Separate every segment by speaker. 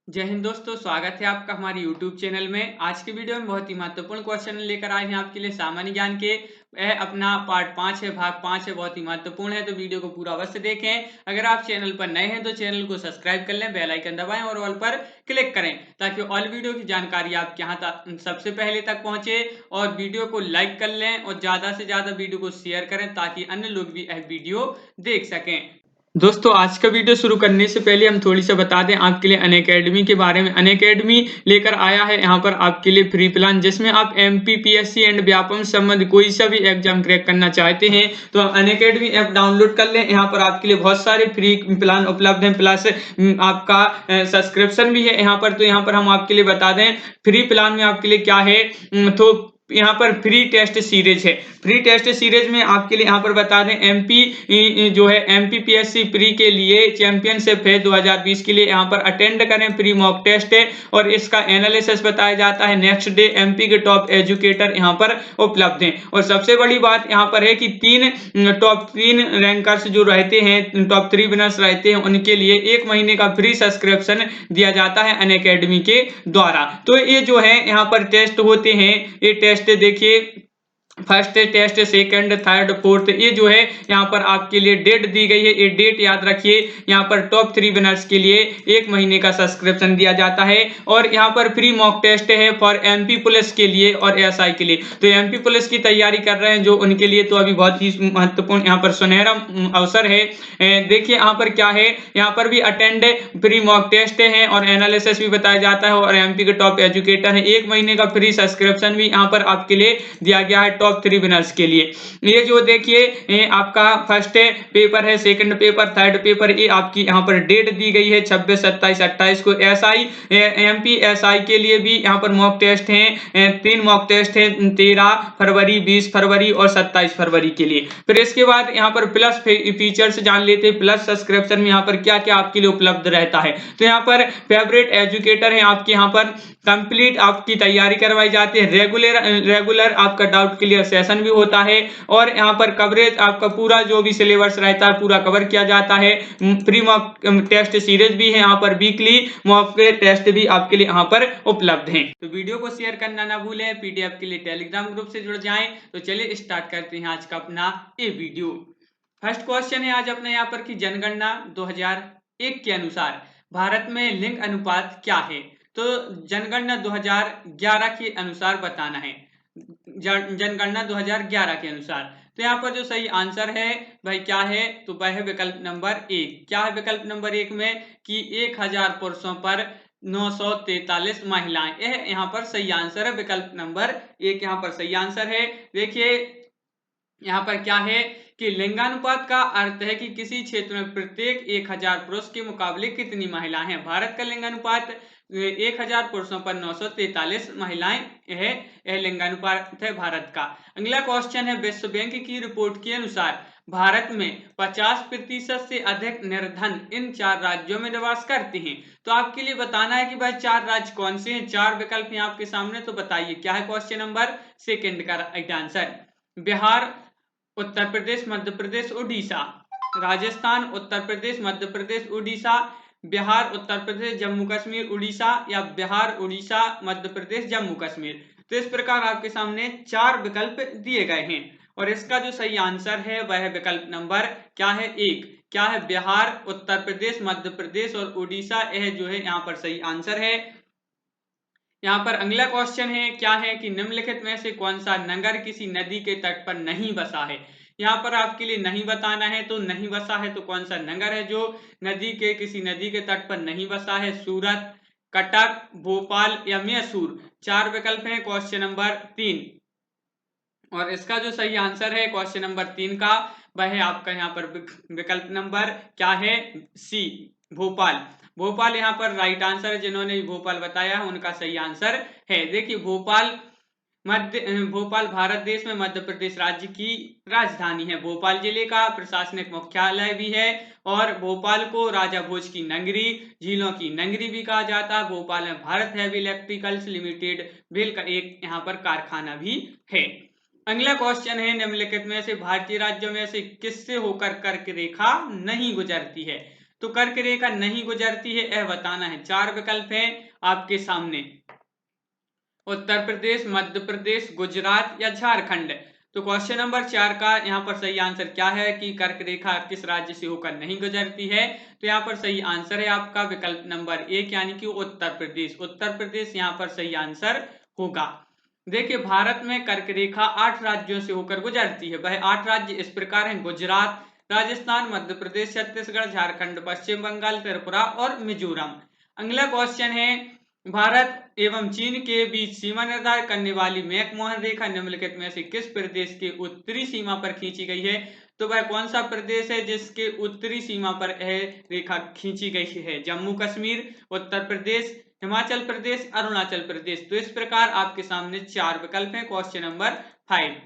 Speaker 1: जय हिंद दोस्तों, स्वागत है आपका हमारे YouTube चैनल में। आज के वीडियो में बहुत ही महत्वपूर्ण क्वेश्चन लेकर आए हैं आपके लिए सामान्य ज्ञान के। यह अपना पार्ट 5 है, भाग 5 है, बहुत ही महत्वपूर्ण है, तो वीडियो को पूरा अवश्य देखें। अगर आप चैनल पर नए हैं तो चैनल को सब्सक्राइब कर लें, बेल आइकन दबाएं और ऑल पर क्लिक करें ताकि ऑल वीडियो की जानकारी आपके यहाँ तक सबसे पहले तक पहुंचे। और वीडियो को लाइक कर लें और ज़्यादा से ज़्यादा वीडियो को शेयर करें ताकि अन्य लोग भी यह वीडियो देख सकें। दोस्तों, आज का वीडियो शुरू करने से पहले हम थोड़ी सा बता दें आपके लिए अनअकैडमी के बारे में। अनअकैडमी लेकर आया है यहाँ पर आपके लिए फ्री प्लान, जिसमें आप एमपीपीएससी एंड व्यापम संबंध कोई सा भी एग्जाम क्रैक करना चाहते हैं तो अनअकैडमी ऐप डाउनलोड कर लें। यहाँ पर आपके लिए बहुत सारे फ्री प्लान उपलब्ध हैं, प्लस आपका सब्सक्रिप्शन भी है यहाँ पर। तो यहाँ पर हम आपके लिए बता दें फ्री प्लान में आपके लिए क्या है। तो यहाँ पर फ्री टेस्ट सीरीज है। फ्री टेस्ट सीरीज में आपके लिए यहाँ पर बता दें एमपी जो है एमपीपीएससी प्री के लिए चैंपियनशिप है 2020 के लिए। यहाँ पर अटेंड करें, फ्री मॉक टेस्ट है और इसका एनालिसिस बताया जाता है नेक्स्ट डे। एमपी के टॉप एजुकेटर यहाँ पर उपलब्ध हैं। और सबसे बड़ी बात यहाँ पर है कि टॉप 3 रैंकर्स जो रहते हैं, टॉप 3 विनर्स रहते हैं, उनके लिए 1 महीने का फ्री सब्सक्रिप्शन दिया जाता है अनअकैडमी के द्वारा। तो ये जो है यहाँ पर टेस्ट होते हैं, ये टेस्ट देखिए, first test, second, third, fourth, ये जो है यहाँ पर आपके लिए डेट दी गई है। ये डेट याद रखिए। यहाँ पर टॉप 3 विनर्स के लिए 1 महीने का सब्सक्रिप्शन दिया जाता है। और यहाँ पर फ्री मॉक टेस्ट है फॉर एमपी पुलिस के लिए और एसआई के लिए। तो एमपी पुलिस की तैयारी कर रहे हैं जो, उनके लिए तो अभी बहुत ही महत्वपूर्ण यहाँ पर सुनहरा अवसर है। देखिए यहाँ पर क्या है, यहाँ पर भी अटेंड फ्री मॉक टेस्ट है और एनालिसिस भी बताया जाता है और एमपी के टॉप एजुकेटर है। 1 महीने का फ्री सब्सक्रिप्शन भी यहाँ पर आपके लिए दिया गया है टॉप 3 विनर्स के लिए। ये जो देखिए आपका फर्स्ट पेपर है, सेकंड पेपर, थर्ड पेपर, ये आपकी यहाँ पर डेट दी गई है 26, 27, 28 को। एसआई एमपी एसआई के लिए भी यहाँ पर मॉक टेस्ट हैं, 3 मॉक टेस्ट हैं, 13 फरवरी, 20 फरवरी और 27 फरवरी के लिए। फिर इसके बाद यहाँ पर प्लस फीचर्स जान लेते हैं। प्लस सब्सक्रिप्शन में यहाँ पर क्या क्या आपके लिए उपलब्ध रहता है। तो यहाँ पर फेवरेट एजुकेटर है आपके, यहाँ पर कंप्लीट आपकी तैयारी करवाई जाती है। रेगुलर आपका डाउट क्लियर सेशन भी होता है और यहाँ पर कवरेज आपका पूरा जो भी सिलेबस रहता है पूरा कवर किया जाता है। फ्री मॉक टेस्ट सीरीज भी है यहाँ पर, वीकली मॉक टेस्ट भी आपके लिए यहाँ पर उपलब्ध हैं। तो वीडियो को शेयर करना ना भूलें, पीडीएफ के लिए टेलीग्राम ग्रुप से जुड़ जाएं। तो चलिए स्टार्ट करते हैं आज का अपना ये वीडियो। फर्स्ट क्वेश्चन है आज अपने यहाँ पर कि जनगणना 2001 के अनुसार भारत में लिंग अनुपात क्या है। तो जनगणना 2011 के अनुसार बताना है। जनगणना 2011 के अनुसार। तो यहाँ पर जो सही आंसर है भाई क्या है, तो वह है विकल्प नंबर 1। क्या है विकल्प नंबर 1 में कि 1000 पुरुषों पर 943 महिलाएं। यह यहाँ पर सही आंसर है। विकल्प नंबर 1 यहाँ पर सही आंसर है। देखिए यहाँ पर क्या है कि लिंगानुपात का अर्थ है कि किसी क्षेत्र में प्रत्येक 1000 पुरुष के मुकाबले कितनी महिलाएं हैं। भारत का लिंगानुपात 1000 पुरुषों पर 943 महिलाएं है, यह लिंगानुपात है भारत का। अगला क्वेश्चन है, विश्व बैंक की रिपोर्ट के अनुसार भारत में 50% से अधिक निर्धन इन 4 राज्यों में निवास करते हैं। तो आपके लिए बताना है कि भाई 4 राज्य कौन से हैं। 4 विकल्प हैं आपके सामने, तो बताइए क्या है क्वेश्चन नंबर सेकंड का राइट आंसर। बिहार, उत्तर प्रदेश, मध्य प्रदेश, उड़ीसा। राजस्थान, उत्तर प्रदेश, मध्य प्रदेश, उड़ीसा। बिहार, उत्तर प्रदेश, जम्मू कश्मीर, उड़ीसा, या बिहार, उड़ीसा, मध्य प्रदेश, जम्मू कश्मीर। तो इस प्रकार आपके सामने 4 विकल्प दिए गए हैं और इसका जो सही आंसर है वह है विकल्प नंबर क्या है 1। क्या है, बिहार, उत्तर प्रदेश, मध्य प्रदेश और उड़ीसा, यह जो है यहाँ पर सही आंसर है। यहाँ पर अगला क्वेश्चन है, क्या है कि निम्नलिखित में से कौन सा नगर किसी नदी के तट पर नहीं बसा है। यहाँ पर आपके लिए नहीं बताना है, तो नहीं बसा है तो कौन सा नगर है जो किसी नदी के तट पर नहीं बसा है। सूरत, कटक, भोपाल या मैसूर। 4 विकल्प हैं क्वेश्चन नंबर 3 और इसका जो सही आंसर है क्वेश्चन नंबर 3 का वह है आपका यहाँ पर विकल्प नंबर क्या है सी, भोपाल। भोपाल यहाँ पर राइट आंसर है। जिन्होंने भोपाल बताया है उनका सही आंसर है। देखिए भोपाल भारत देश में मध्य प्रदेश राज्य की राजधानी है। भोपाल जिले का प्रशासनिक मुख्यालय भी है और भोपाल को राजा भोज की नगरी, झीलों की नगरी भी कहा जाता है। भोपाल में भारत हैवी इलेक्ट्रिकल्स लिमिटेड भेल का एक यहाँ पर कारखाना भी है। अगला क्वेश्चन है, निम्नलिखित में से भारतीय राज्यों में से किससे होकर कर्क रेखा नहीं गुजरती है। तो कर्क रेखा नहीं गुजरती है, यह बताना है। 4 विकल्प हैं आपके सामने, उत्तर प्रदेश, मध्य प्रदेश, गुजरात या झारखंड। तो क्वेश्चन नंबर 4 का यहाँ पर सही आंसर क्या है कि कर्क रेखा किस राज्य से होकर नहीं गुजरती है? तो यहाँ पर सही आंसर है आपका विकल्प नंबर 1 यानी कि उत्तर प्रदेश। उत्तर प्रदेश यहाँ पर सही आंसर होगा। देखिए, भारत में कर्क रेखा 8 राज्यों से होकर गुजरती है। वह 8 राज्य इस प्रकार हैं: गुजरात, राजस्थान, मध्य प्रदेश, छत्तीसगढ़, झारखंड, पश्चिम बंगाल, त्रिपुरा और मिजोरम। अगला क्वेश्चन है, भारत एवं चीन के बीच सीमा निर्धारित करने वाली मैकमोहन रेखा निम्नलिखित में से किस प्रदेश के उत्तरी सीमा पर खींची गई है? तो वह कौन सा प्रदेश है जिसके उत्तरी सीमा पर यह रेखा खींची गई है? जम्मू कश्मीर, उत्तर प्रदेश, हिमाचल प्रदेश, अरुणाचल प्रदेश। तो इस प्रकार आपके सामने 4 विकल्प हैं क्वेश्चन नंबर 5।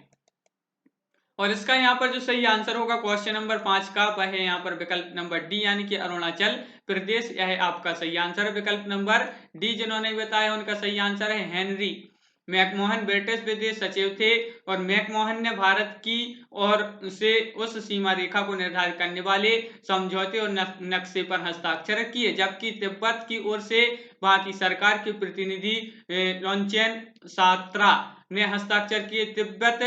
Speaker 1: और इसका यहाँ पर जो सही आंसर होगा क्वेश्चन नंबर 5 का, वह है यहाँ पर विकल्प नंबर डी यानी कि अरुणाचल प्रदेश। यह आपका सही आंसर है। विकल्प नंबर डी जिन्होंने बताया उनका सही आंसर है हेनरी मैकमोहन। ब्रिटिश विदेश सचिव थे और मैकमोहन ने भारत की ओर से उस सीमा रेखा को निर्धारित करने वाले समझौते और नक्शे पर हस्ताक्षर किए, जबकि तिब्बत की ओर से वहां की सरकार के प्रतिनिधि लोनचेन सात्रा ने हस्ताक्षर किए। तिब्बत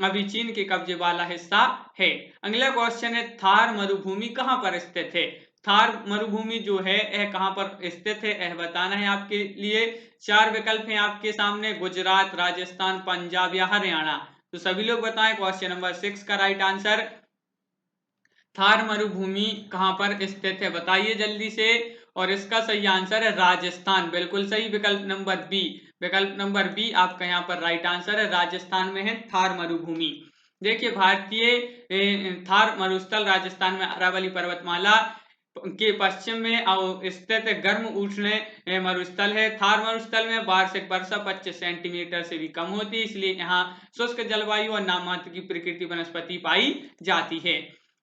Speaker 1: अभी चीन के कब्जे वाला हिस्सा है। अगला क्वेश्चन है, थार मरुभूमि कहां पर स्थित है? थार मरुभूमि जो है यह कहां पर स्थित है यह बताना है आपके लिए। 4 विकल्प हैं आपके सामने, गुजरात, राजस्थान, पंजाब या हरियाणा। तो सभी लोग बताएं क्वेश्चन नंबर 6 का राइट आंसर। थार मरुभूमि कहां पर स्थित है बताइए जल्दी से। और इसका सही आंसर है राजस्थान, बिल्कुल सही, विकल्प नंबर बी। विकल्प नंबर बी आपका यहाँ पर राइट आंसर है, राजस्थान में है थार मरुभूमि। देखिए, भारतीय थार मरुस्थल राजस्थान में अरावली पर्वतमाला के पश्चिम में स्थित गर्म उष्ण मरुस्थल है। थार मरुस्थल में वार्षिक वर्षा 25 सेंटीमीटर से भी कम होती है, इसलिए यहाँ शुष्क जलवायु और नाममात्र की प्रकृति वनस्पति पाई जाती है।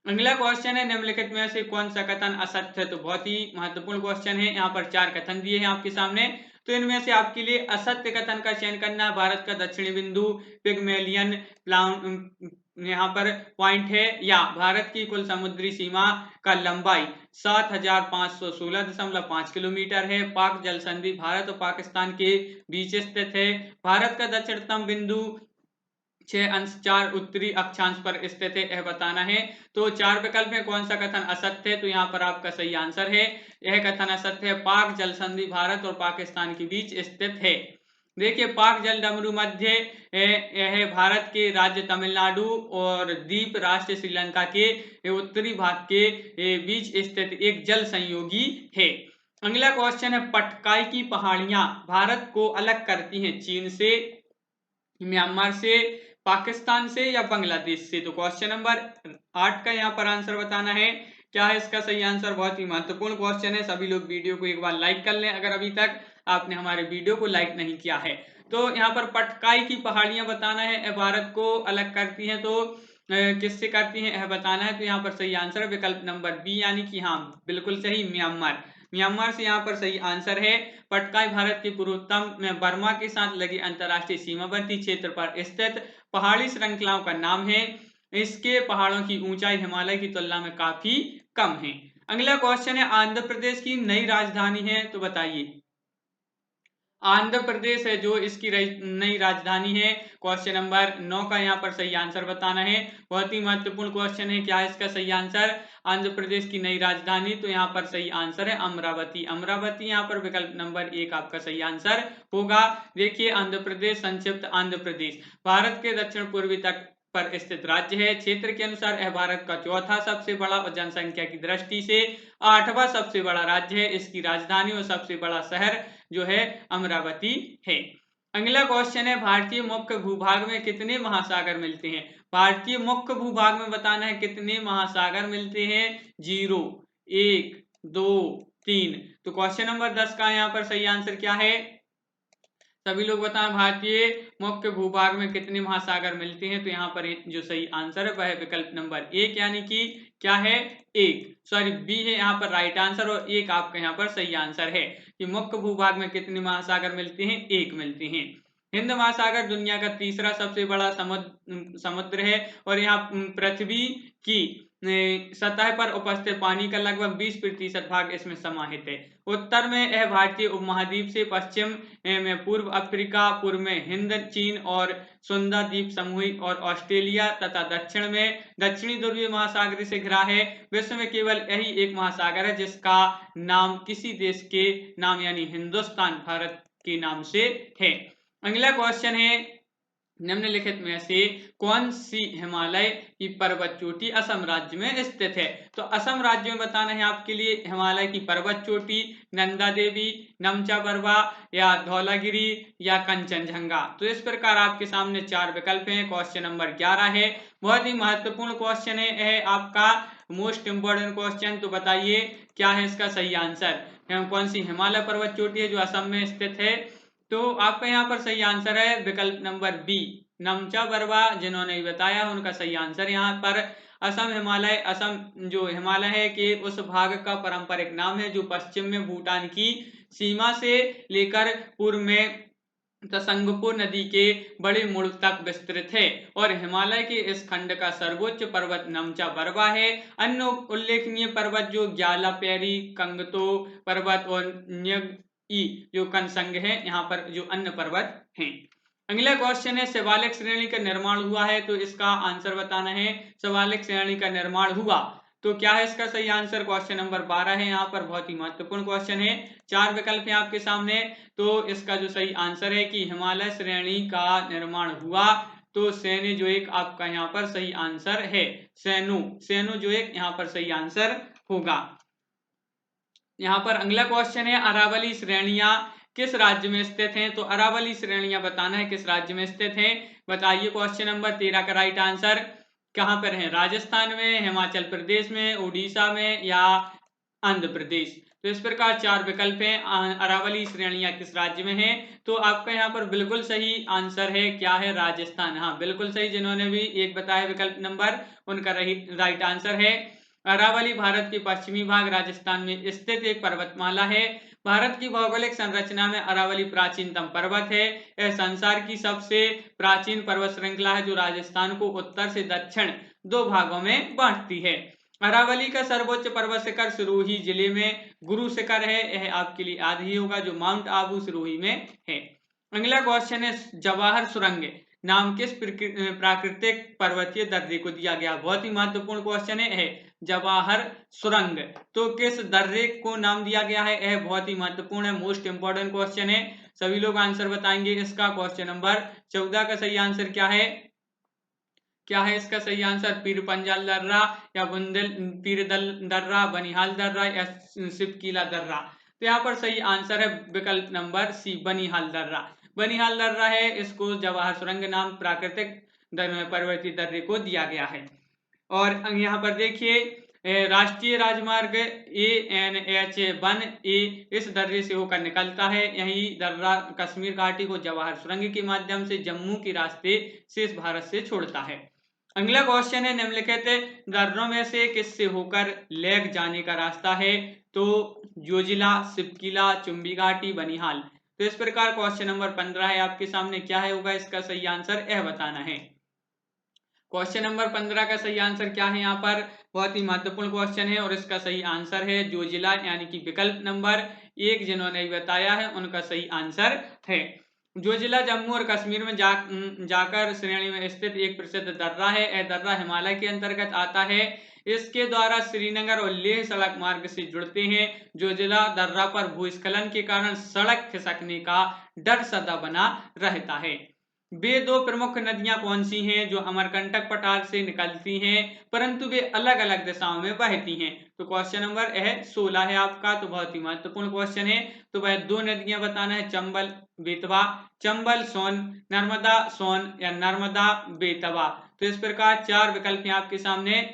Speaker 1: अगला क्वेश्चन है, निम्नलिखित में से कौन सा कथन असत्य है? तो बहुत ही महत्वपूर्ण क्वेश्चन है। यहाँ पर 4 कथन दिए हैं आपके सामने, तो इनमें से आपके लिए असत्य कथन का चयन करना है। भारत का दक्षिणी बिंदु पिगमेलियन यहाँ पर पॉइंट है, या भारत की कुल समुद्री सीमा का लंबाई 7516.5 किलोमीटर है। पाक जल संधि भारत और पाकिस्तान के बीच स्थित है। भारत का दक्षिणतम बिंदु 6 उत्तरी अक्षांश पर स्थित है, यह बताना है। तो 4 विकल्प में कौन सा कथन असत्य है? तो यहाँ पर आपका सही आंसर है, यह कथन असत्य है। पाक जल संधि भारत और पाकिस्तान के बीच स्थित है। देखिए, पाक जल डमरू मध्य यह भारत के राज्य तमिलनाडु और द्वीप राष्ट्र श्रीलंका के उत्तरी भाग के बीच स्थित एक जल संयोगी है। अगला क्वेश्चन है, पटकाई की पहाड़ियां भारत को अलग करती हैं चीन से, म्यांमार से, पाकिस्तान से या बांग्लादेश से? तो क्वेश्चन नंबर 8 का यहाँ पर आंसर बताना है। क्या है इसका सही आंसर? बहुत ही महत्वपूर्ण क्वेश्चन है। सभी लोग वीडियो को एक बार लाइक कर लें अगर अभी तक आपने हमारे वीडियो को लाइक नहीं किया है। तो यहाँ पर पटकाई की पहाड़ियां बताना है, भारत को अलग करती हैं, तो किससे करती हैं यह बताना है। तो यहाँ पर सही आंसर विकल्प नंबर बी यानी कि हाँ, बिल्कुल सही, म्यांमार। म्यांमार से यहाँ पर सही आंसर है। पटकाई भारत के पूर्वोत्तर में बर्मा के साथ लगे अंतरराष्ट्रीय सीमावर्ती क्षेत्र पर स्थित पहाड़ी श्रृंखलाओं का नाम है। इसके पहाड़ों की ऊंचाई हिमालय की तुलना में काफी कम है। अगला क्वेश्चन है, आंध्र प्रदेश की नई राजधानी है, तो बताइए। आंध्र प्रदेश है जो इसकी नई राजधानी है। क्वेश्चन नंबर 9 का यहाँ पर सही आंसर बताना है। बहुत ही महत्वपूर्ण क्वेश्चन है। क्या है इसका सही आंसर? आंध्र प्रदेश की नई राजधानी, तो यहाँ पर सही आंसर है अमरावती। अमरावती यहाँ पर विकल्प नंबर 1 आपका सही आंसर होगा। देखिए, आंध्र प्रदेश, संक्षिप्त आंध्र प्रदेश, भारत के दक्षिण पूर्वी तट पर स्थित राज्य है। क्षेत्र के अनुसार यह भारत का चौथा सबसे बड़ा और जनसंख्या की दृष्टि से 8वां सबसे बड़ा राज्य है। इसकी राजधानी और सबसे बड़ा शहर जो है अमरावती है। अगला क्वेश्चन है, भारतीय मुख्य भूभाग में कितने महासागर मिलते हैं? भारतीय मुख्य भूभाग में बताना है कितने महासागर मिलते हैं। 0, 1, 2, 3। तो क्वेश्चन नंबर 10 का यहाँ पर सही आंसर क्या है? सभी लोग बताएं, भारतीय मुख्य भूभाग में कितने महासागर मिलते हैं? तो यहाँ पर जो सही आंसर है वह है विकल्प नंबर 1 यानी कि क्या है? 1, सॉरी, बी है यहाँ पर राइट आंसर, और 1 आपका यहाँ पर सही आंसर है कि मुख्य भूभाग में कितने महासागर मिलते हैं? 1 मिलते हैं। हिंद महासागर दुनिया का तीसरा सबसे बड़ा समुद्र है और यहाँ पृथ्वी की सतह पर उपस्थित पानी का लगभग 20% भाग इसमें समाहित है। उत्तर में यह भारतीय उपमहाद्वीप से, पश्चिम में पूर्व अफ्रीका, पूर्व में हिंद, चीन और सुंदर द्वीप समूह और ऑस्ट्रेलिया तथा दक्षिण में दक्षिणी ध्रुवीय महासागर से घिरा है। विश्व में केवल यही एक महासागर है जिसका नाम किसी देश के नाम यानी हिंदुस्तान, भारत के नाम से है। अगला क्वेश्चन है, निम्नलिखित में से कौन सी हिमालय की पर्वत चोटी असम राज्य में स्थित है? तो असम राज्य में बताना है आपके लिए हिमालय की पर्वत चोटी नंदा देवी, नमचा बरवा या धौलागिरी या कंचनजंगा। तो इस प्रकार आपके सामने 4 विकल्प हैं। क्वेश्चन नंबर 11 है, बहुत ही महत्वपूर्ण क्वेश्चन है आपका, मोस्ट इंपोर्टेंट क्वेश्चन। तो बताइए क्या है इसका सही आंसर? कौन सी हिमालय पर्वत चोटी है जो असम में स्थित है? तो आपका यहाँ पर सही आंसर है विकल्प नंबर बी, नमचा बरवा। जिन्होंने बताया उनका सही आंसर यहाँ पर असम हिमालय, असम जो हिमालय है कि उस भाग का पारंपरिक नाम है जो पश्चिम में भूटान की सीमा से लेकर पूर्व में तसंगपुर नदी के बड़े मुड़ तक विस्तृत है और हिमालय के इस खंड का सर्वोच्च पर्वत नमचा बरवा है। अन्य उल्लेखनीय पर्वत जो ग्यालापेरी, कंगतो पर्वत और जो कनसंग है, यहाँ पर जो अन्य पर्वत हैं। अगला क्वेश्चन है, शिवालिक श्रेणी का निर्माण हुआ है, तो इसका आंसर बताना है। शिवालिक श्रेणी का निर्माण हुआ तो क्या है इसका सही आंसर? क्वेश्चन नंबर 12 है, यहाँ पर बहुत ही महत्वपूर्ण क्वेश्चन है। 4 विकल्प हैं आपके सामने, तो इसका जो सही आंसर है कि हिमालय श्रेणी का निर्माण हुआ, तो सेनो जो एक आपका यहाँ पर सही आंसर है। सेनो जो एक यहाँ पर सही आंसर होगा। यहाँ पर अगला क्वेश्चन है, अरावली श्रेणियां किस राज्य में स्थित हैं? तो अरावली श्रेणियां बताना है किस राज्य में स्थित हैं। बताइए क्वेश्चन नंबर 13 का राइट आंसर कहां पर है? राजस्थान में, हिमाचल प्रदेश में, उड़ीसा में या आंध्र प्रदेश। तो इस प्रकार 4 विकल्प हैं। अरावली श्रेणियां किस राज्य में है? तो आपका यहाँ पर बिल्कुल सही आंसर है, क्या है? राजस्थान। हाँ बिल्कुल सही, जिन्होंने भी एक बताया विकल्प नंबर, उनका राइट आंसर है। अरावली भारत के पश्चिमी भाग राजस्थान में स्थित एक पर्वतमाला है। भारत की भौगोलिक संरचना में अरावली प्राचीनतम पर्वत है। यह संसार की सबसे प्राचीन पर्वत श्रृंखला है जो राजस्थान को उत्तर से दक्षिण 2 भागों में बांटती है। अरावली का सर्वोच्च पर्वत शिखर सिरोही जिले में गुरु शिखर है, यह आपके लिए याद ही होगा, जो माउंट आबू सिरोही में है। अगला क्वेश्चन है, जवाहर सुरंग नाम किस प्राकृतिक पर्वतीय दर्रे को दिया गया? बहुत ही महत्वपूर्ण क्वेश्चन है जवाहर सुरंग, तो किस दर्रे को नाम दिया गया है? यह बहुत ही महत्वपूर्ण है, मोस्ट इंपोर्टेंट क्वेश्चन है। सभी लोग आंसर बताएंगे इसका। क्वेश्चन नंबर 14 का सही आंसर क्या है? क्या है इसका सही आंसर? पीरपंजल दर्रा या पीरदल दर्रा, बनिहाल दर्रा या सिपकीला दर्रा। तो यहाँ पर सही आंसर है विकल्प नंबर सी, बनिहाल दर्रा। बनिहाल दर्रा है, इसको जवाहर सुरंग नाम प्राकृतिक पर्वतीय दर्रे को दिया गया है। और यहाँ पर देखिए राष्ट्रीय राजमार्ग ANH1A इस दर्रे से होकर निकलता है। यही दर्रा कश्मीर घाटी को जवाहर सुरंग के माध्यम से जम्मू के रास्ते शेष भारत से छोड़ता है। अगला क्वेश्चन है, निम्नलिखित दर्रों में से किससे होकर लेह जाने का रास्ता है? तो जोजिला, सिपकीला, चुंबी घाटी, बनिहाल। तो इस प्रकार क्वेश्चन नंबर 15 है आपके सामने, क्या है होगा इसका सही आंसर? यह बताना है। क्वेश्चन नंबर 15 का सही आंसर क्या है? यहाँ पर बहुत ही महत्वपूर्ण क्वेश्चन है और इसका सही आंसर है जोजिला, यानी कि विकल्प नंबर 1 जिन्होंने बताया है उनका सही आंसर है। जोजिला जम्मू और कश्मीर में जाकर श्रेणी में स्थित एक प्रसिद्ध दर्रा है। यह दर्रा हिमालय के अंतर्गत आता है। इसके द्वारा श्रीनगर और लेह सड़क मार्ग से जुड़ते हैं। जोजिला दर्रा पर भूस्खलन के कारण सड़क खिसकने का डर सदा बना रहता है। वे 2 प्रमुख नदियां कौन सी हैं जो अमरकंटक पठार से निकलती हैं परंतु वे अलग अलग दिशाओं में बहती हैं? तो क्वेश्चन नंबर 16 है आपका, तो बहुत ही महत्वपूर्ण क्वेश्चन है। तो वह 2 नदियां बताना है, चंबल बेतवा, चंबल सोन, नर्मदा सोन या नर्मदा बेतवा। तो इस प्रकार 4 विकल्प हैं आपके सामने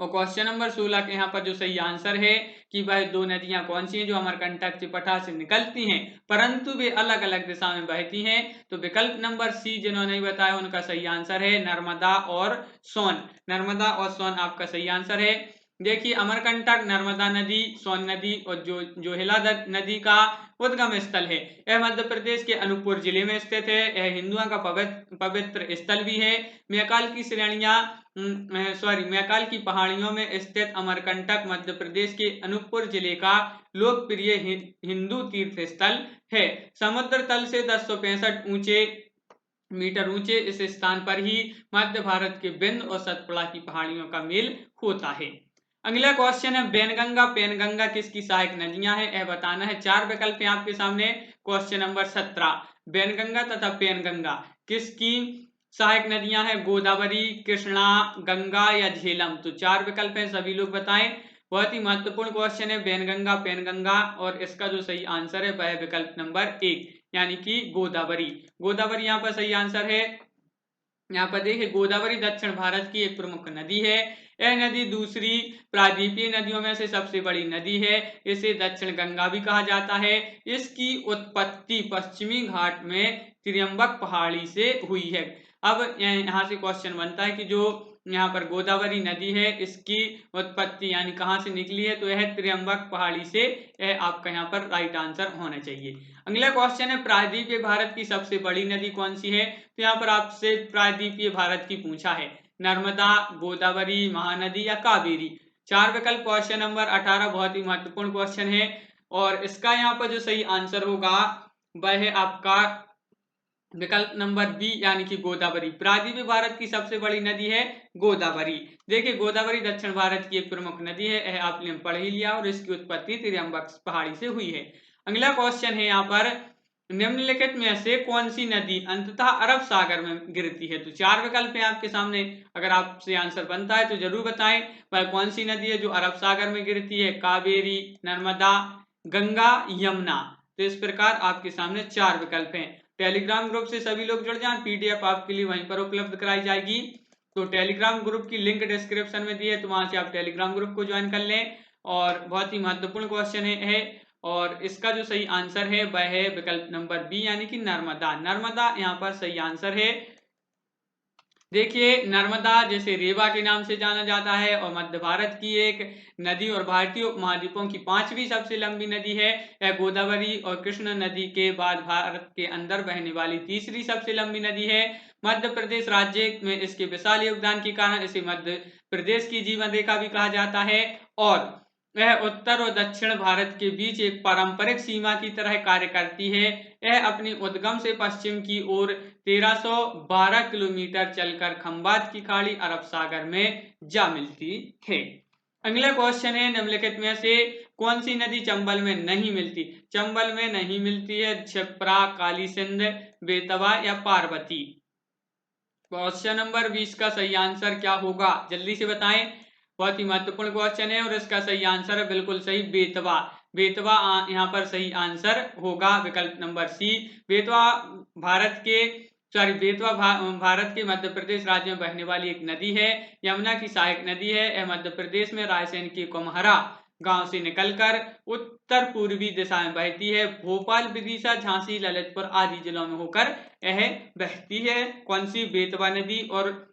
Speaker 1: और क्वेश्चन नंबर 16 के यहाँ पर जो सही आंसर है कि वह 2 नदियां कौन सी हैं जो अमरकंटक पठार से निकलती हैं परंतु वे अलग अलग दिशा में बहती हैं? तो विकल्प नंबर सी जिन्होंने बताया उनका सही आंसर है नर्मदा और सोन। नर्मदा और सोन आपका सही आंसर है। देखिए अमरकंटक नर्मदा नदी, सोन नदी और जोहिला नदी का उद्गम स्थल है। यह मध्य प्रदेश के अनूपपुर जिले में स्थित है। यह हिंदुओं का पवित्र स्थल भी है। मैकाल की श्रेणियां मैकाल की पहाड़ियों में स्थित अमरकंटक मध्य प्रदेश के अनूपपुर जिले का लोकप्रिय हिंदू तीर्थ स्थल है। समुद्र तल से 1065 मीटर ऊंचे इस स्थान पर ही मध्य भारत के विंध्य और सतपुड़ा की पहाड़ियों का मेल होता है। अगला क्वेश्चन है बेनगंगा पेनगंगा किसकी सहायक नदियां हैं, यह बताना है। 4 विकल्प हैं आपके सामने। क्वेश्चन नंबर 17 बेनगंगा तथा पेनगंगा किसकी सहायक नदियां हैं, गोदावरी, कृष्णा, गंगा या झेलम। तो 4 विकल्प हैं, सभी लोग बताएं। बहुत ही महत्वपूर्ण क्वेश्चन है बेनगंगा पेनगंगा और इसका जो सही आंसर है वह विकल्प नंबर 1 यानी कि गोदावरी। गोदावरी यहाँ पर सही आंसर है। यहाँ पर देखिए गोदावरी दक्षिण भारत की एक प्रमुख नदी है। यह नदी दूसरी प्रायद्वीपीय नदियों में से सबसे बड़ी नदी है। इसे दक्षिण गंगा भी कहा जाता है। इसकी उत्पत्ति पश्चिमी घाट में त्रियंबक पहाड़ी से हुई है। अब यहाँ से क्वेश्चन बनता है कि जो यहाँ पर गोदावरी नदी है इसकी उत्पत्ति यानी कहाँ से निकली है, तो यह त्रियंबक पहाड़ी से, यह आपका यहाँ पर राइट आंसर होना चाहिए। अगला क्वेश्चन है प्रायद्वीपीय भारत की सबसे बड़ी नदी कौन सी है, तो यहाँ पर आपसे प्रायद्वीपीय भारत की पूछा है। नर्मदा, गोदावरी, महानदी या कावेरी। 4 विकल्प क्वेश्चन नंबर 18 बहुत ही महत्वपूर्ण क्वेश्चन है और इसका यहाँ पर जो सही आंसर होगा वह है आपका विकल्प नंबर बी यानी कि गोदावरी। प्रायद्वीपीय भारत की सबसे बड़ी नदी है गोदावरी। देखिए गोदावरी दक्षिण भारत की एक प्रमुख नदी है, यह आपने पढ़ ही लिया और इसकी उत्पत्ति त्रियंबक पहाड़ी से हुई है। अगला क्वेश्चन है यहाँ पर निम्नलिखित में से कौन सी नदी अंततः अरब सागर में गिरती है। तो 4 विकल्प हैं आपके सामने, अगर आपसे आंसर बनता है तो जरूर बताएं वह कौन सी नदी है जो अरब सागर में गिरती है, कावेरी, नर्मदा, गंगा, यमुना। तो इस प्रकार आपके सामने 4 विकल्प हैं। टेलीग्राम ग्रुप से सभी लोग जुड़ जाएं, पीडीएफ आपके लिए वहीं पर उपलब्ध कराई जाएगी। तो टेलीग्राम ग्रुप की लिंक डिस्क्रिप्शन में दी है, तो वहां से आप टेलीग्राम ग्रुप को ज्वाइन कर लें। और बहुत ही महत्वपूर्ण क्वेश्चन है और इसका जो सही आंसर है वह है विकल्प नंबर बी यानी कि नर्मदा। नर्मदा यहाँ पर सही आंसर है। देखिए नर्मदा जैसे रेवा के नाम से जाना जाता है और मध्य भारत की एक नदी और भारतीय उपमहाद्वीपों की 5वीं सबसे लंबी नदी है। यह गोदावरी और कृष्ण नदी के बाद भारत के अंदर बहने वाली तीसरी सबसे लंबी नदी है। मध्य प्रदेश राज्य में इसके विशाल योगदान के कारण इसे मध्य प्रदेश की जीवन रेखा भी कहा जाता है और वह उत्तर और दक्षिण भारत के बीच एक पारंपरिक सीमा की तरह कार्य करती है। यह अपनी उद्गम से पश्चिम की ओर 1312 किलोमीटर चलकर खंबात की खाड़ी अरब सागर में जा मिलती है। अगला क्वेश्चन है निम्नलिखित में से कौन सी नदी चंबल में नहीं मिलती। चंबल में नहीं मिलती है क्षिप्रा, काली सिंध, बेतवा या पार्वती। क्वेश्चन नंबर 20 का सही आंसर क्या होगा, जल्दी से बताएं। बहुत ही महत्वपूर्ण क्वेश्चन है और इसका सही आंसर है बिल्कुल सही बेतवा। बेतवा यहाँ पर सही आंसर होगा विकल्प नंबर सी। बेतवा भारत के मध्य प्रदेश राज्य में बहने वाली एक नदी है। यमुना की सहायक नदी है। यह मध्य प्रदेश में रायसेन के कुम्हरा गांव से निकलकर उत्तर पूर्वी दिशा में बहती है। भोपाल, विदिशा, झांसी, ललितपुर आदि जिलों में होकर यह बहती है। कौन सी, बेतवा नदी। और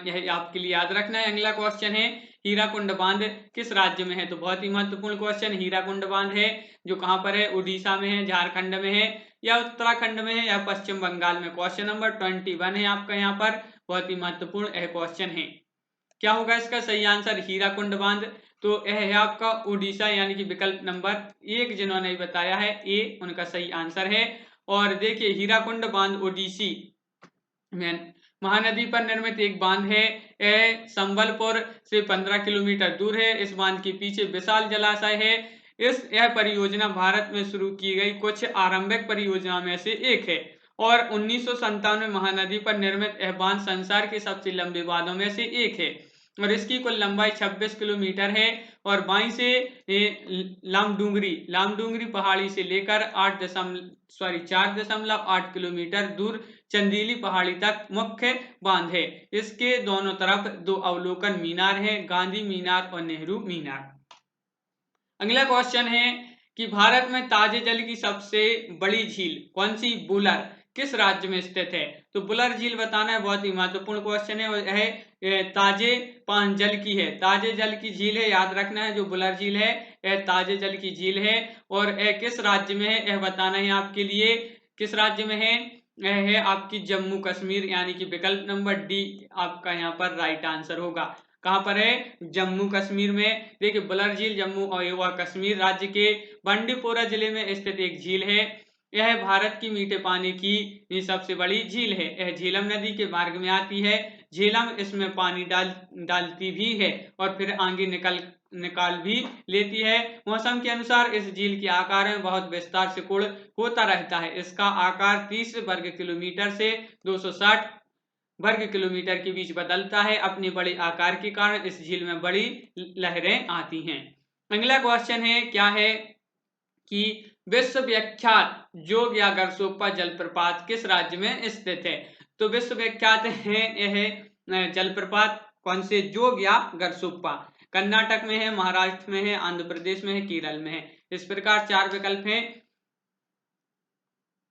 Speaker 1: यह आपके लिए याद रखना है। अगला क्वेश्चन है हीराकुंड बांध किस राज्य में है। तो बहुत ही महत्वपूर्ण क्वेश्चन, हीराकुंड बांध है जो कहां पर है, उड़ीसा में है, झारखंड में है या उत्तराखंड में है या पश्चिम बंगाल में। क्वेश्चन नंबर 21 है आपका यहाँ पर, बहुत ही महत्वपूर्ण यह क्वेश्चन है। क्या होगा इसका सही आंसर, हीराकुंड बांध। तो यह है आपका उड़ीसा यानी कि विकल्प नंबर 1 जिन्होंने बताया है ए उनका सही आंसर है। और देखिए हीराकुंड बांध ओडिसी में महानदी पर निर्मित एक बांध है। यह संबलपुर से 15 किलोमीटर दूर है। इस बांध के पीछे विशाल जलाशय है। यह परियोजना भारत में शुरू की गई कुछ आरंभिक परियोजना में से एक है और 1997 में महानदी पर निर्मित यह बांध संसार के सबसे लंबे बांधों में से एक है और इसकी कुल लंबाई 26 किलोमीटर है और बाई से लामडूंगरी पहाड़ी से लेकर 4.8 किलोमीटर दूर चंदीली पहाड़ी तक मुख्य बांध है। इसके दोनों तरफ 2 अवलोकन मीनार हैं, गांधी मीनार और नेहरू मीनार। अगला क्वेश्चन है कि भारत में ताजे जल की सबसे बड़ी झील कौन सी, बुलर किस राज्य में स्थित है। तो बुलर झील बताना है, बहुत ही महत्वपूर्ण क्वेश्चन है और यह ताजे जल की है। ताजे जल की झील है, याद रखना है। जो बुलर झील है यह ताजे जल की झील है। और यह किस राज्य में है यह बताना है आपके लिए। किस राज्य में है? यह है आपकी जम्मू कश्मीर, यानी कि विकल्प नंबर डी आपका यहाँ पर राइट आंसर होगा। कहां पर है? जम्मू कश्मीर में। देखिए बुलर झील जम्मू और कश्मीर राज्य के बंडीपोरा जिले में स्थित एक झील है। यह भारत की मीठे पानी की सबसे बड़ी झील है। यह झेलम नदी के मार्ग में आती है। झेलम इसमें पानी डालती भी है और फिर आगे निकाल भी लेती है। मौसम के अनुसार इस झील के आकार में बहुत विस्तार से गुण होता रहता है। इसका आकार 30 वर्ग किलोमीटर से 260 वर्ग किलोमीटर के बीच बदलता है। अपने बड़े आकार के कारण इस झील में बड़ी लहरें आती हैं। अगला क्वेश्चन है, क्या है कि विश्व विख्यात जोग या गरसोप्पा जलप्रपात किस राज्य में स्थित है? तो विश्व विख्यात है यह जलप्रपात कौन से? जोग या गरसोप्पा। कर्नाटक में है, महाराष्ट्र में है, आंध्र प्रदेश में है, केरल में है। इस प्रकार 4 विकल्प हैं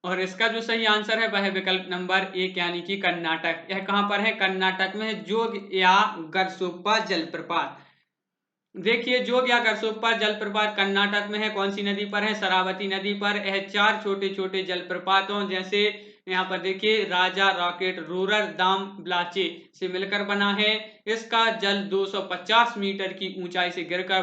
Speaker 1: और इसका जो सही आंसर है वह है विकल्प नंबर 1 यानी कि कर्नाटक। यह कहां पर है? कर्नाटक में है, जोग या गरसोप्पा जलप्रपात। देखिए जोग या गरसोप्पा जलप्रपात कर्नाटक में है। कौन सी नदी पर है? शरावती नदी पर। यह 4 छोटे छोटे जलप्रपातों जैसे यहाँ पर देखिए राजा रॉकेट रूरल दाम ब्लाचे से मिलकर बना है। इसका जल 250 मीटर की ऊंचाई से गिरकर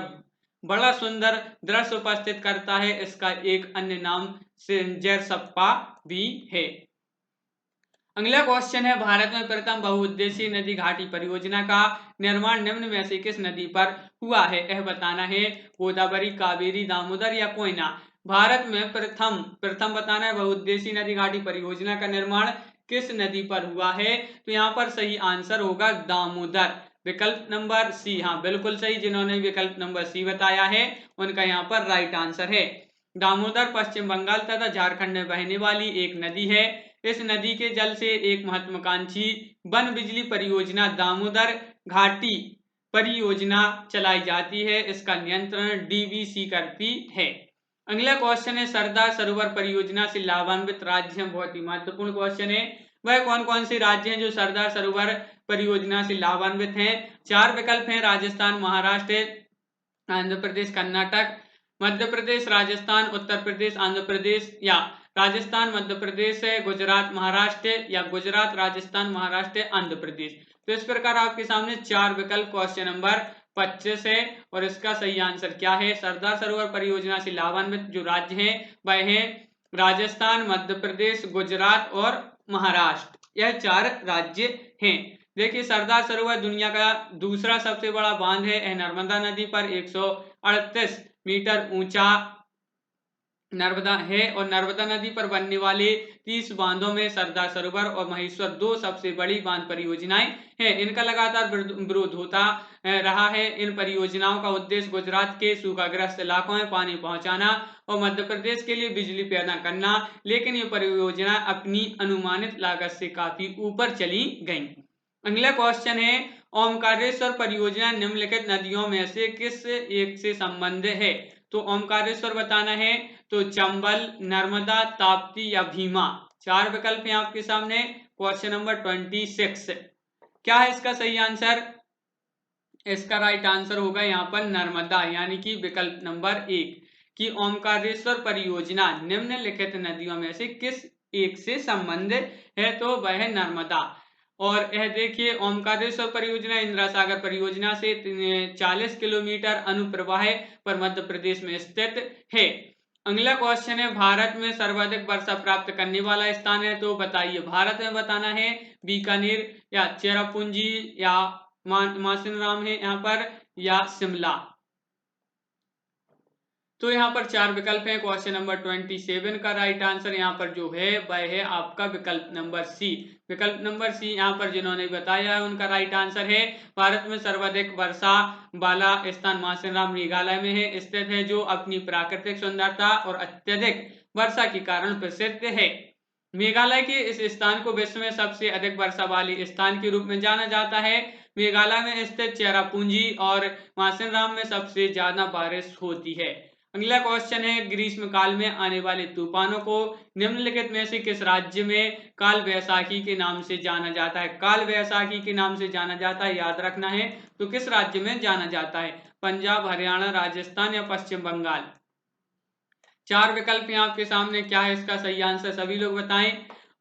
Speaker 1: बड़ा सुंदर दृश्य उपस्थित करता है। इसका एक अन्य नाम सिंजर सप्पा भी है। अगला क्वेश्चन है, भारत में प्रथम बहुउद्देशीय नदी घाटी परियोजना का निर्माण निम्न में से किस नदी पर हुआ है? यह बताना है। गोदावरी, कावेरी, दामोदर या कोयना। भारत में प्रथम बताना है बहुउद्देशीय नदी घाटी परियोजना का निर्माण किस नदी पर हुआ है? तो यहाँ पर सही आंसर होगा दामोदर। विकल्प नंबर सी, हाँ बिल्कुल सही। जिन्होंने विकल्प नंबर सी बताया है उनका यहाँ पर राइट आंसर है। दामोदर पश्चिम बंगाल तथा झारखंड में बहने वाली एक नदी है। इस नदी के जल से एक महत्वाकांक्षी वन बिजली परियोजना दामोदर घाटी परियोजना चलाई जाती है। इसका नियंत्रण डीवीसी करती है। अगला क्वेश्चन है, सरदार सरोवर परियोजना से लाभान्वित राज्य हैं। बहुत ही महत्वपूर्ण क्वेश्चन है। वह कौन कौन से राज्य हैं जो सरदार सरोवर परियोजना से लाभान्वित हैं? 4 विकल्प हैं, राजस्थान, महाराष्ट्र, आंध्र प्रदेश, कर्नाटक, मध्य प्रदेश, राजस्थान, उत्तर प्रदेश, आंध्र प्रदेश या राजस्थान, मध्य प्रदेश, गुजरात, महाराष्ट्र या गुजरात, राजस्थान, महाराष्ट्र, आंध्र प्रदेश। तो इस प्रकार आपके सामने 4 विकल्प क्वेश्चन नंबर 25 है और इसका सही आंसर क्या है? सरदार सरोवर परियोजना से लाभान्वित जो राज्य हैं वह हैं राजस्थान, मध्य प्रदेश, गुजरात और महाराष्ट्र। यह 4 राज्य हैं। देखिए सरदार सरोवर दुनिया का दूसरा सबसे बड़ा बांध है। यह नर्मदा नदी पर 138 मीटर ऊंचा नर्मदा है और नर्मदा नदी पर बनने वाले 30 बांधों में सरदार सरोवर और महेश्वर 2 सबसे बड़ी बांध परियोजनाएं हैं। इनका लगातार विरोध होता रहा है। इन परियोजनाओं का उद्देश्य गुजरात के सूखाग्रस्त इलाकों में पानी पहुंचाना और मध्य प्रदेश के लिए बिजली पैदा करना, लेकिन ये परियोजना अपनी अनुमानित लागत से काफी ऊपर चली गई। अगला क्वेश्चन है, ओमकारेश्वर परियोजना निम्नलिखित नदियों में से किस एक से संबंध है? तो ओमकारेश्वर बताना है। तो चंबल, नर्मदा, ताप्ती या भीमा। 4 विकल्प हैं आपके सामने। क्वेश्चन नंबर 26 क्या है इसका सही आंसर? इसका राइट आंसर होगा यहाँ पर नर्मदा, यानी कि विकल्प नंबर 1 कि ओमकारेश्वर परियोजना निम्नलिखित नदियों में से किस एक से संबंध है? तो वह नर्मदा। और यह देखिए ओमकारेश्वर परियोजना इंदिरा सागर परियोजना से 40 किलोमीटर अनुप्रवाह पर मध्य प्रदेश में स्थित है। अगला क्वेश्चन है, भारत में सर्वाधिक वर्षा प्राप्त करने वाला स्थान है। तो बताइए, भारत में बताना है बीकानेर या चेरापूंजी या मासिनराम है यहाँ पर या शिमला। तो यहाँ पर 4 विकल्प हैं। क्वेश्चन नंबर 27 का राइट आंसर यहाँ पर जो है वह है आपका विकल्प नंबर सी। विकल्प नंबर सी यहाँ पर जिन्होंने बताया है उनका राइट आंसर है। भारत में सर्वाधिक वर्षा वाला स्थान मासिनराम मेघालय में है स्थित है, जो अपनी प्राकृतिक सुंदरता और अत्यधिक वर्षा के कारण प्रसिद्ध है। मेघालय के इस स्थान को विश्व में सबसे अधिक वर्षा वाले स्थान के रूप में जाना जाता है। मेघालय में स्थित चेरापूंजी और मासिनराम में सबसे ज्यादा बारिश होती है। अगला क्वेश्चन है, ग्रीष्म काल में आने वाले तूफानों को निम्नलिखित में से किस राज्य में काल वैसाखी के नाम से जाना जाता है? काल वैसाखी के नाम से जाना जाता है, याद रखना है। तो किस राज्य में जाना जाता है? पंजाब, हरियाणा, राजस्थान या पश्चिम बंगाल? 4 विकल्प हैं आपके सामने, क्या है इसका सही आंसर सभी लोग बताएं।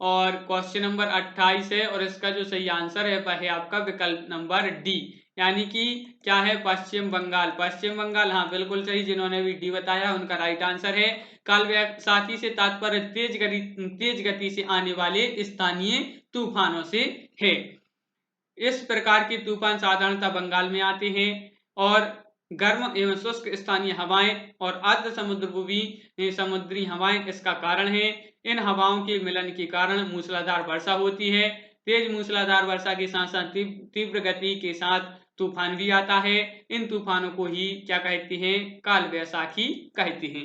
Speaker 1: और क्वेश्चन नंबर 28 है और इसका जो सही आंसर है वह है आपका विकल्प नंबर डी, यानी कि क्या है? पश्चिम बंगाल। पश्चिम बंगाल, हाँ बिल्कुल सही, जिन्होंने भी डी बताया उनका राइट आंसर है। काल वैसाखी से तात्पर्य तेज गति से आने वाले स्थानीय तूफानों से है। इस प्रकार के तूफान साधारणतः बंगाल में आते हैं और गर्म एवं शुष्क स्थानीय हवाएं और अर्ध समुद्री समुद्री हवाएं इसका कारण है। इन हवाओं के मिलन के कारण मूसलाधार वर्षा होती है। तेज मूसलाधार वर्षा के साथ साथ तीव्र गति के साथ तूफान भी आता है। इन तूफानों को ही क्या कहते हैं? काल वैसाखी कहते हैं।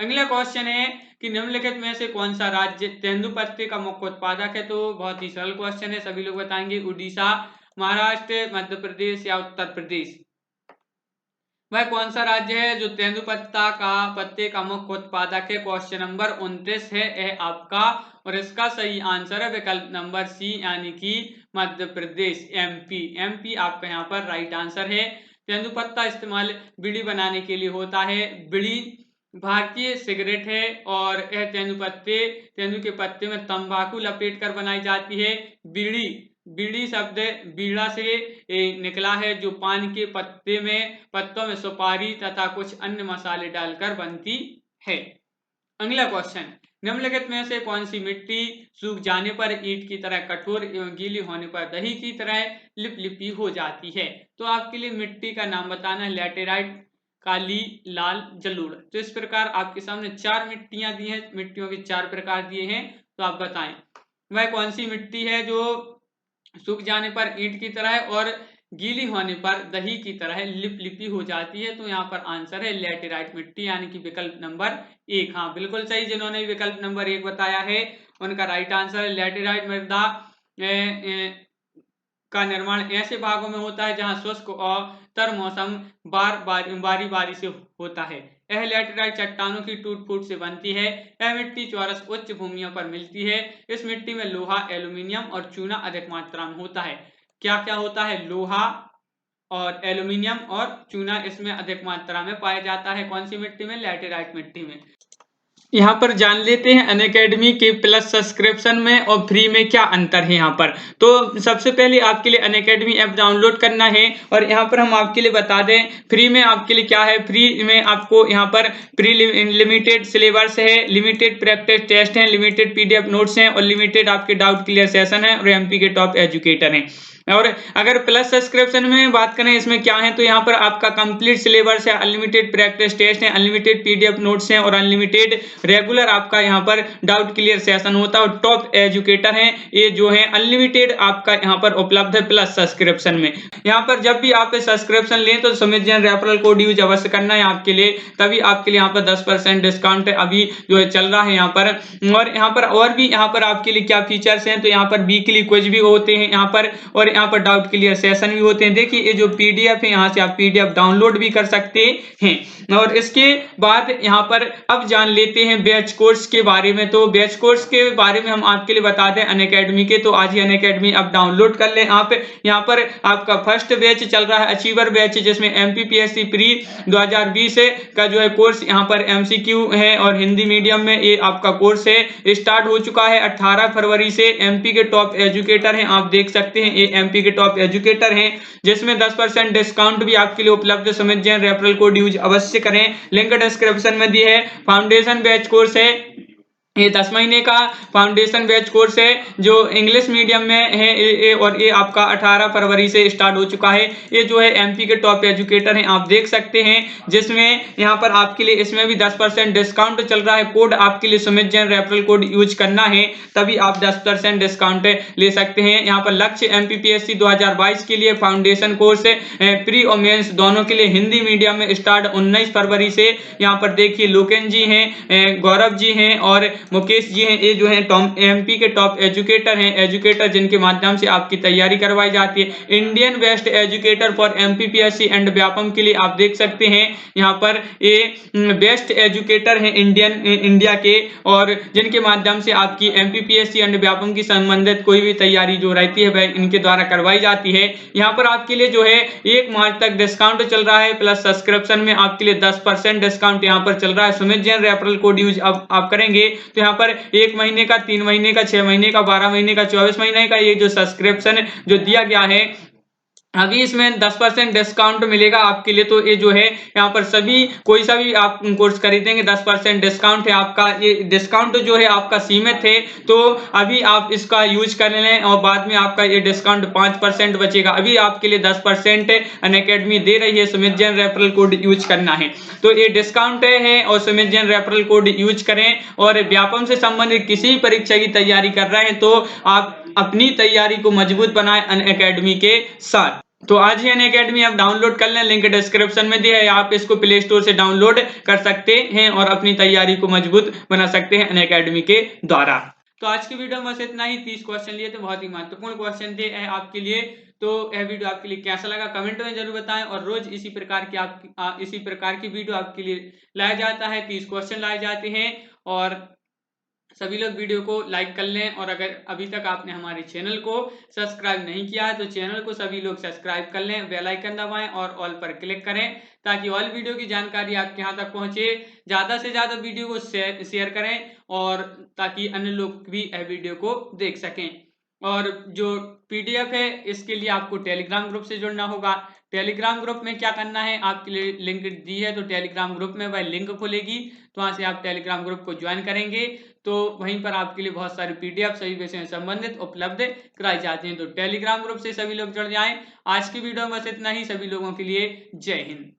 Speaker 1: अगला क्वेश्चन है कि निम्नलिखित में से कौन सा राज्य तेंदुपत्ते का मुख्य उत्पादक है? तो बहुत ही सरल क्वेश्चन है, सभी लोग बताएंगे। उड़ीसा, महाराष्ट्र, मध्य प्रदेश या उत्तर प्रदेश? वह कौन सा राज्य है जो पत्ते का मुख्य उत्पादक है? क्वेश्चन नंबर 29 है यह आपका, और इसका सही आंसर है विकल्प नंबर सी, यानी कि मध्य प्रदेश, एमपी। एमपी आपका यहाँ पर राइट आंसर है। तेंदुपत्ता इस्तेमाल बीड़ी बनाने के लिए होता है। बीड़ी भारतीय सिगरेट है और यह तेंदू के पत्ते में तंबाकू लपेट कर बनाई जाती है। बीड़ी शब्द बीड़ा से निकला है, जो पान के पत्तों में सुपारी तथा कुछ अन्य मसाले डालकर बनती है। अगला क्वेश्चन, निम्नलिखित में से कौन सी मिट्टी सूख जाने पर ईंट की तरह कठोर एवं गीली होने पर दही की तरह लिपलिपी हो जाती है? तो आपके लिए मिट्टी का नाम बताना है। लैटेराइट, काली, लाल, जलोढ़। तो इस प्रकार आपके सामने 4 मिट्टियां दी हैं, मिट्टियों के 4 प्रकार दिए हैं, तो आप बताएं वह कौन सी मिट्टी है जो सूख जाने पर ईंट की तरह और गीली होने पर दही की तरह लिपलिपी हो जाती है? तो यहाँ पर आंसर है लैटेराइट मिट्टी, यानी कि विकल्प नंबर 1। हाँ बिल्कुल सही, जिन्होंने विकल्प नंबर 1 बताया है उनका राइट आंसर है। लैटेराइट मृदा का निर्माण ऐसे भागों में होता है जहां शुष्क और तर मौसम बारी बारी से होता है। यह लैटेराइट चट्टानों की टूट फूट से बनती है। यह मिट्टी चौरस उच्च भूमियों पर मिलती है। इस मिट्टी में लोहा, एल्यूमिनियम और चूना अधिक मात्रा में होता है। क्या क्या होता है? लोहा और एल्यूमिनियम और चूना इसमें अधिक मात्रा में पाया जाता है। कौन सी मिट्टी में? लैटेराइट मिट्टी में। यहाँ पर जान लेते हैं अनअकैडमी के प्लस सब्सक्रिप्शन में और फ्री में क्या अंतर है। यहाँ पर तो सबसे पहले आपके लिए अनअकैडमी ऐप डाउनलोड करना है और यहाँ पर हम आपके लिए बता दें फ्री में आपके लिए क्या है। फ्री में आपको यहाँ पर प्री लिमिटेड सिलेबस है, लिमिटेड प्रैक्टिस टेस्ट है, लिमिटेड पीडीएफ नोट्स हैं और लिमिटेड आपके डाउट क्लियर सेशन है और एमपी के टॉप एजुकेटर हैं। और अगर प्लस सब्सक्रिप्शन में बात करें इसमें क्या है, तो यहाँ पर आपका कंप्लीट सिलेबस है, अनलिमिटेड प्रैक्टिस टेस्ट है, अनलिमिटेड पीडीएफ नोट्स हैं और अनलिमिटेड रेगुलर आपका यहाँ पर डाउट क्लियर सेशन होता है और टॉप एजुकेटर हैं ये जो है अनलिमिटेड आपका यहाँ पर उपलब्ध है प्लस सब्सक्रिप्शन में। यहाँ पर जब भी आप सब्सक्रिप्शन लें तो Sumit Jain referral code use अवश्य करना है आपके लिए, तभी आपके लिए यहाँ पर 10% डिस्काउंट अभी जो है चल रहा है यहाँ पर। और यहाँ पर और भी यहाँ पर आपके लिए क्या फीचर्स हैं, तो यहाँ पर वीकली क्विज भी होते हैं यहाँ पर और यहाँ पर डाउट क्लियर सेशन भी होते हैं। देखिए ये जो पीडीएफ है यहाँ से आप पीडीएफ डाउनलोड भी कर सकते हैं। और इसके बाद यहाँ पर अब जान लेते हैं बैच कोर्स के बारे में। तो बैच कोर्स के बारे में हम आपके लिए बता दें अनअकैडमी के, तो आज ही अनअकैडमी आप डाउनलोड कर लें। आप यहाँ पर आपका फर्स्ट बैच चल रहा है अचीवर बैच, जिसमें एमपीपीएससी प्री 2020 का जो है कोर्स यहाँ पर एमसीक्यू है और हिंदी मीडियम में ये आपका कोर्स है स्टार्ट हो चुका है 18 फरवरी से। एमपी के टॉप एजुकेटर हैं, आप देख सकते हैं ये एमपी के टॉप एजुकेटर हैं, जिसमें 10% डिस्काउंट भी आपके लिए उपलब्ध है। Sumit Jain referral code use अवश्य करें, लिंक डिस्क्रिप्शन में दी है। फाउंडेशन बैच कोर्स है, ये 10 महीने का फाउंडेशन बैच कोर्स है जो इंग्लिश मीडियम में है और ये आपका 18 फरवरी से स्टार्ट हो चुका है। ये जो है एमपी के टॉप एजुकेटर हैं, आप देख सकते हैं, जिसमें यहाँ पर आपके लिए इसमें भी 10% डिस्काउंट चल रहा है। कोड आपके लिए Sumit Jain referral code use करना है, तभी आप 10% डिस्काउंट ले सकते हैं। यहाँ पर लक्ष्य एमपीपीएससी 2022 के लिए फाउंडेशन कोर्स प्री और मेंस दोनों के लिए हिंदी मीडियम में स्टार्ट 19 फरवरी से। यहाँ पर देखिए लोकेन जी हैं, गौरव जी हैं और मुकेश जी हैं, ये जो है एमपी के टॉप एजुकेटर हैं, एजुकेटर जिनके माध्यम से आपकी तैयारी करवाई जाती है। Indian best educator for MPPSC and Vyapam के लिए आप देख सकते हैं यहाँ पर ये बेस्ट एजुकेटर हैं इंडिया के, और जिनके माध्यम से आपकी एमपीपीएससी एंड व्यापम की संबंधित कोई भी तैयारी जो रहती है वह इनके द्वारा करवाई जाती है। यहाँ पर आपके लिए जो है 1 मार्च तक डिस्काउंट चल रहा है, प्लस सब्सक्रिप्शन में आपके लिए 10% डिस्काउंट यहाँ पर चल रहा है। Sumit Jain referral code use अब आप करेंगे तो यहाँ पर 1 महीने का, 3 महीने का, 6 महीने का, 12 महीने का, 24 महीने का ये जो सब्सक्रिप्शन जो दिया गया है अभी इसमें 10% डिस्काउंट मिलेगा आपके लिए। तो ये जो है यहाँ पर सभी कोई सा भी आप कोर्स खरीदेंगे 10% डिस्काउंट है आपका। ये डिस्काउंट जो है आपका सीमित है, तो अभी आप इसका यूज कर लें और बाद में आपका ये डिस्काउंट 5% बचेगा। अभी आपके लिए 10% अनअकैडमी दे रही है, Sumit Jain referral code use करना है तो ये डिस्काउंट है और Sumit Jain referral code use करें। और व्यापम से संबंधित किसी भी परीक्षा की तैयारी कर रहे हैं तो आप अपनी तैयारी को मजबूत बनाएं अनअकैडमी के साथ। तो आज ही अनअकैडमी आप डाउनलोड कर लें, लिंक डिस्क्रिप्शन में दिया है, आप इसको प्ले स्टोर से डाउनलोड कर सकते हैं और अपनी तैयारी को मजबूत बना सकते हैं अनअकैडमी के द्वारा। तो आज की वीडियो में बस इतना ही। 30 क्वेश्चन लिए थे, बहुत ही महत्वपूर्ण क्वेश्चन थे आपके लिए। तो यह वीडियो आपके लिए कैसा लगा कमेंट में जरूर बताएं, और रोज इसी प्रकार की वीडियो आपके लिए लाया जाता है, 30 क्वेश्चन लाए जाते हैं। और सभी लोग वीडियो को लाइक कर लें, और अगर अभी तक आपने हमारे चैनल को सब्सक्राइब नहीं किया है तो चैनल को सभी लोग सब्सक्राइब कर लें, बेल आइकन दबाएं और ऑल पर क्लिक करें ताकि ऑल वीडियो की जानकारी आपके यहाँ तक पहुंचे। ज़्यादा से ज़्यादा वीडियो को शेयर करें और ताकि अन्य लोग भी यह वीडियो को देख सकें। और जो पीडीएफ है इसके लिए आपको टेलीग्राम ग्रुप से जुड़ना होगा। टेलीग्राम ग्रुप में क्या करना है, आपके लिए लिंक दी है, तो टेलीग्राम ग्रुप में वह लिंक खुलेगी, तो वहां से आप टेलीग्राम ग्रुप को ज्वाइन करेंगे तो वहीं पर आपके लिए बहुत सारी पीडीएफ सभी विषयों से संबंधित उपलब्ध कराई जाती हैं। तो टेलीग्राम ग्रुप से सभी लोग जुड़ जाएं। आज की वीडियो में बस इतना ही। सभी लोगों के लिए जय हिंद।